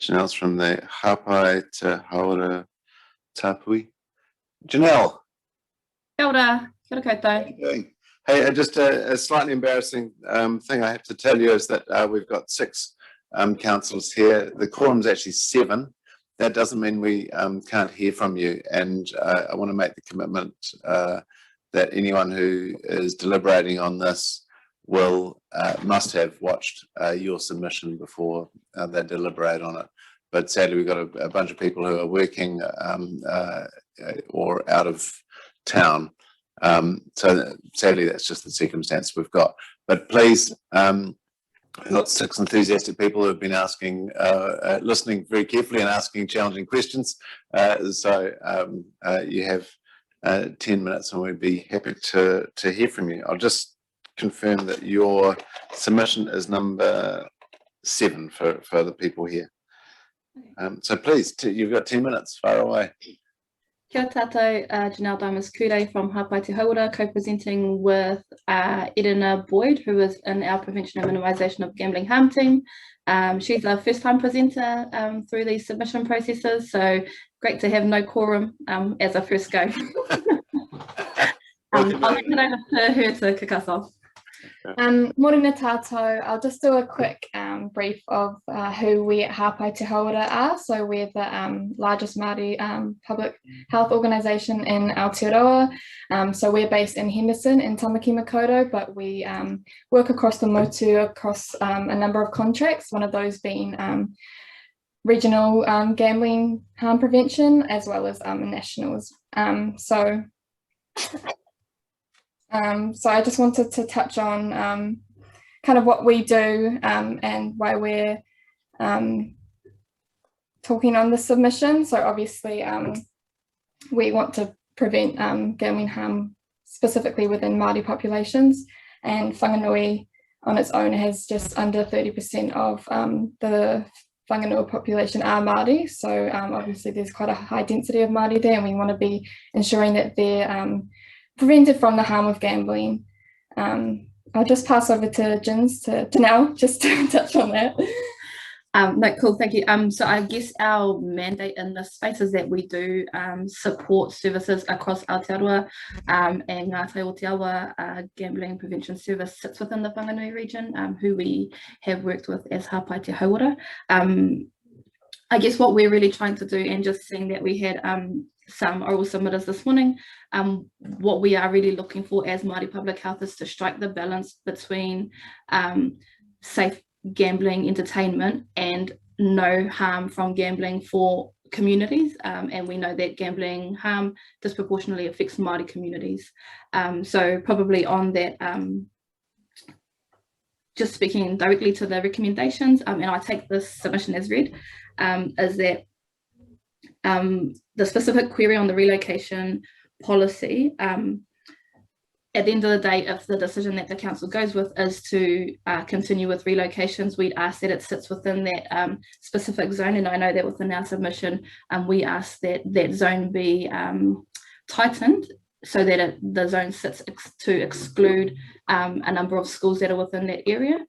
Janell's from the Hāpai to Hauora, Tāpui. Janell. Kia ora, kia ora koutou. How are you doing? Hey, just a slightly embarrassing thing I have to tell you is that we've got 6 councillors here. The quorum's actually 7. That doesn't mean we can't hear from you, and I want to make the commitment that anyone who is deliberating on this must have watched your submission before they deliberate on it. But sadly, we've got a bunch of people who are working or out of town. So sadly, that's just the circumstance we've got. But please, we've got 6 enthusiastic people who have been asking, listening very carefully and asking challenging questions. So you have 10 minutes and we'd be happy to hear from you. I'll just confirm that your submission is number 7 for the people here. So please, you've got 10 minutes, far away. Kia ora tātou, Janell Dymus-Kurei from Hāpai te Hauora, co-presenting with Edina Boyd, who is in our Prevention and Minimisation of Gambling Harm team. She's a first-time presenter through these submission processes, so great to have no quorum as a first go. I'll hand it over to her to kick us off. Morena tātou, I'll just do a quick brief of who we at Hāpai te Hauora are. So we're the largest Māori public health organisation in Aotearoa. So we're based in Henderson in Tamaki Makaurau, but we work across the motu across a number of contracts, one of those being regional gambling harm prevention as well as nationals. So I just wanted to touch on kind of what we do and why we're talking on this submission. So obviously we want to prevent gambling harm specifically within Māori populations, and Whanganui on its own has just under 30% of the Whanganui population are Māori. So obviously there's quite a high density of Māori there, and we want to be ensuring that they're prevented from the harm of gambling. I'll just pass over to Janell just to touch on that. No, cool, thank you. So I guess our mandate in this space is that we do support services across Aotearoa, and Ngā Tai o Te Awa Gambling Prevention Service sits within the Whanganui region, who we have worked with as Hāpai te Hauora. I guess what we're really trying to do, and just seeing that we had some oral submitters this morning, what we are really looking for as Māori public health is to strike the balance between safe gambling entertainment and no harm from gambling for communities, and we know that gambling harm disproportionately affects Māori communities. So probably on that, just speaking directly to the recommendations, and I take this submission as read, is that the specific query on the relocation policy, at the end of the day, if the decision that the council goes with is to continue with relocations, we'd ask that it sits within that specific zone. And I know that within our submission, we ask that that zone be tightened so that the zone sits to exclude a number of schools that are within that area.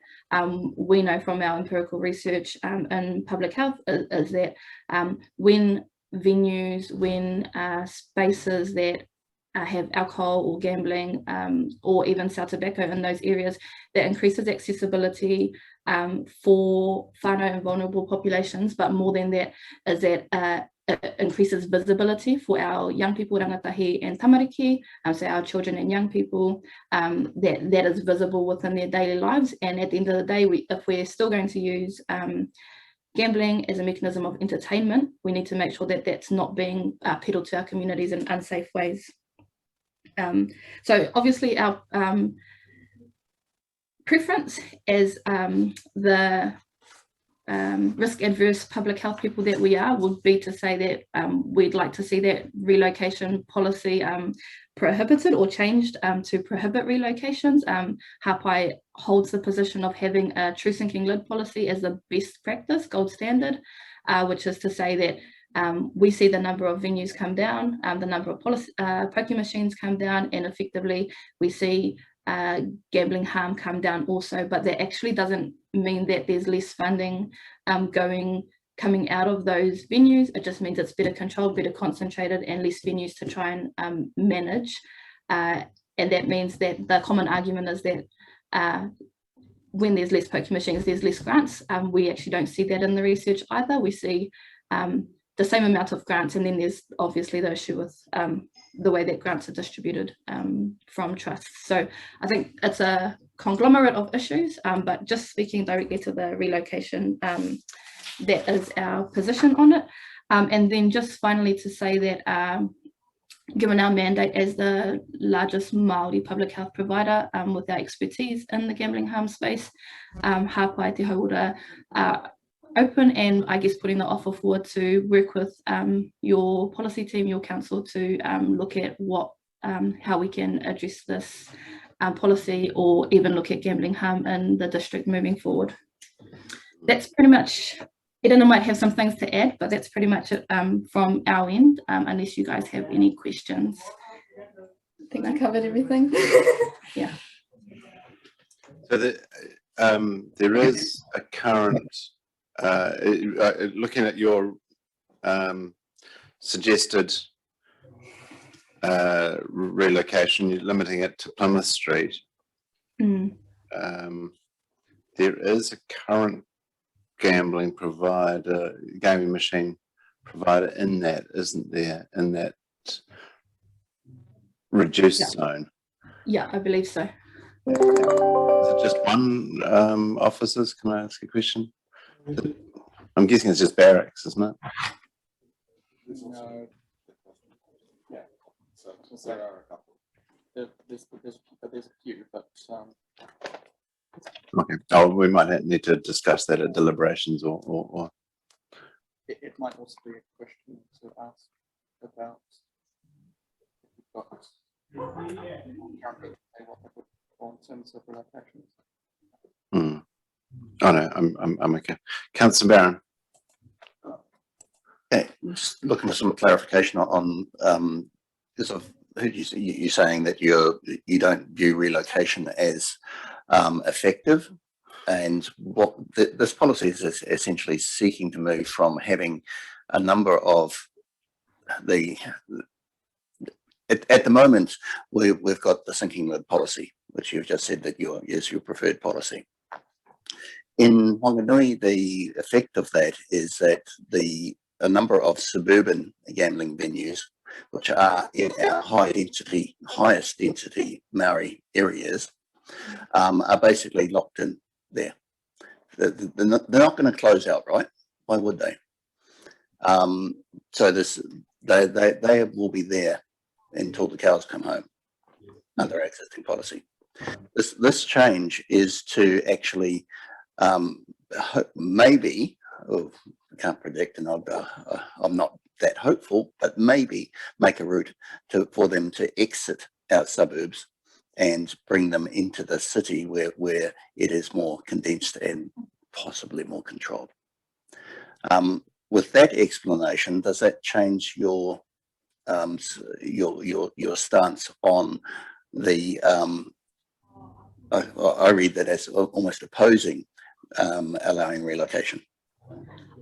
We know from our empirical research in public health is that when venues, when spaces that have alcohol or gambling or even sell tobacco in those areas, that increases accessibility for whānau and vulnerable populations, but more than that is that it increases visibility for our young people, rangatahi and tamariki, so our children and young people, that is visible within their daily lives. And at the end of the day, if we're still going to use gambling as a mechanism of entertainment, we need to make sure that that's not being peddled to our communities in unsafe ways. So obviously our preference as the risk adverse public health people that we are would be to say that we'd like to see that relocation policy prohibited or changed to prohibit relocations. Hāpai holds the position of having a true sinking lid policy as the best practice, gold standard, which is to say that we see the number of venues come down, the number of poker machines come down, and effectively we see gambling harm come down also, but that actually doesn't mean that there's less funding going coming out of those venues. It just means it's better controlled, better concentrated, and less venues to try and manage. And that means that the common argument is that when there's less poker machines, there's less grants. We actually don't see that in the research either. We see the same amount of grants, and then there's obviously the issue with the way that grants are distributed from trusts. So I think it's a conglomerate of issues, but just speaking directly to the relocation, that is our position on it. And then just finally to say that given our mandate as the largest Māori public health provider with our expertise in the gambling harm space, Hāpai Te Hauora open and I guess putting the offer forward to work with your policy team, your council, to look at how we can address this policy, or even look at gambling harm in the district moving forward. That's pretty much, Edina might have some things to add, but that's pretty much it from our end, unless you guys have any questions. I think I covered everything. Yeah. So there is a current, looking at your suggested relocation, you're limiting it to Plymouth Street. Mm. There is a current gaming machine provider in that, isn't there, in that reduced zone? Yeah, I believe so. Is it just one officers? Can I ask a question? I'm guessing it's just barracks, isn't it? No. Yeah. So there are a couple. There's a few, but Okay. Oh, we might need to discuss that at deliberations, or it might also be a question to ask about what they would want in terms of relocations. Hmm. Oh no, I'm okay. Councillor Barron. Yeah, just looking for some clarification on because I've heard you saying that you don't view relocation as effective, and what this policy is essentially seeking to move from having a number of at the moment we've got the sinking lid policy, which you've just said that is your preferred policy. In Wanganui, the effect of that is that a number of suburban gambling venues, which are in our highest density Maori areas, are basically locked in there. They're not going to close outright. Why would they? So they will be there until the cows come home under existing policy. This change is to actually maybe, I can't predict, and I'm not that hopeful, but maybe make a route for them to exit our suburbs and bring them into the city where it is more condensed and possibly more controlled. With that explanation, does that change your stance on the? I read that as almost opposing allowing relocation.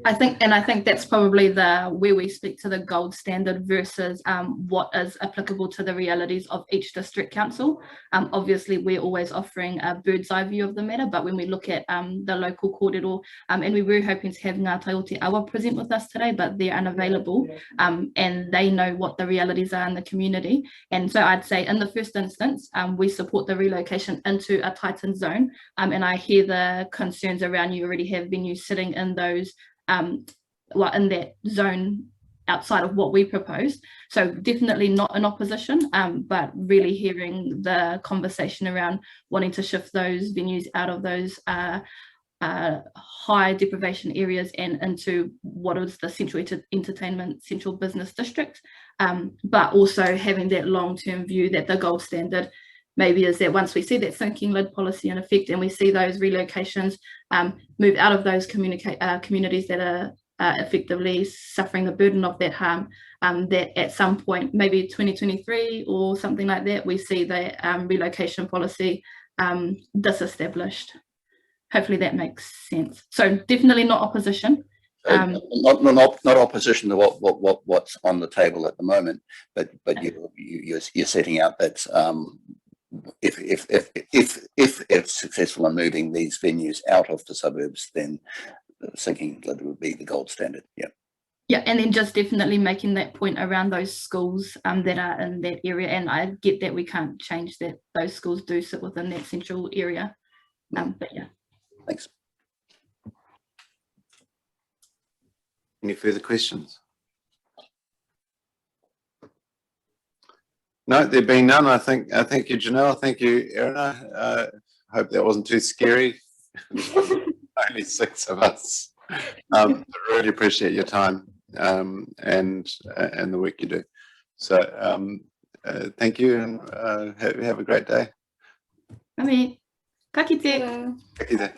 I think that's probably where we speak to the gold standard versus what is applicable to the realities of each district council. Obviously, we're always offering a bird's eye view of the matter, but when we look at the local kōrero, and we were hoping to have Ngā Aotearoa present with us today, but they're unavailable, and they know what the realities are in the community. And so I'd say in the first instance, we support the relocation into a tightened zone, and I hear the concerns around you already have venues sitting in those in that zone outside of what we proposed. So definitely not in opposition, but really hearing the conversation around wanting to shift those venues out of those high deprivation areas and into what is the central entertainment, central business district, but also having that long-term view that the gold standard maybe is that once we see that sinking lid policy in effect and we see those relocations move out of those communities that are effectively suffering the burden of that harm, that at some point, maybe 2023 or something like that, we see the relocation policy disestablished. Hopefully that makes sense. So definitely not opposition, Not opposition to what's on the table at the moment, but you're setting out that if it's successful in moving these venues out of the suburbs, then sinking lid would be the gold standard. Yeah. Yeah, and then just definitely making that point around those schools that are in that area. And I get that we can't change that. Those schools do sit within that central area. But yeah. Thanks. Any further questions? No, there being none. I thank you, Janell. Thank you, Erina. Hope that wasn't too scary. Only 6 of us. I really appreciate your time and the work you do. So thank you, and have a great day. I mean, ka kite. Yeah. Ka kite.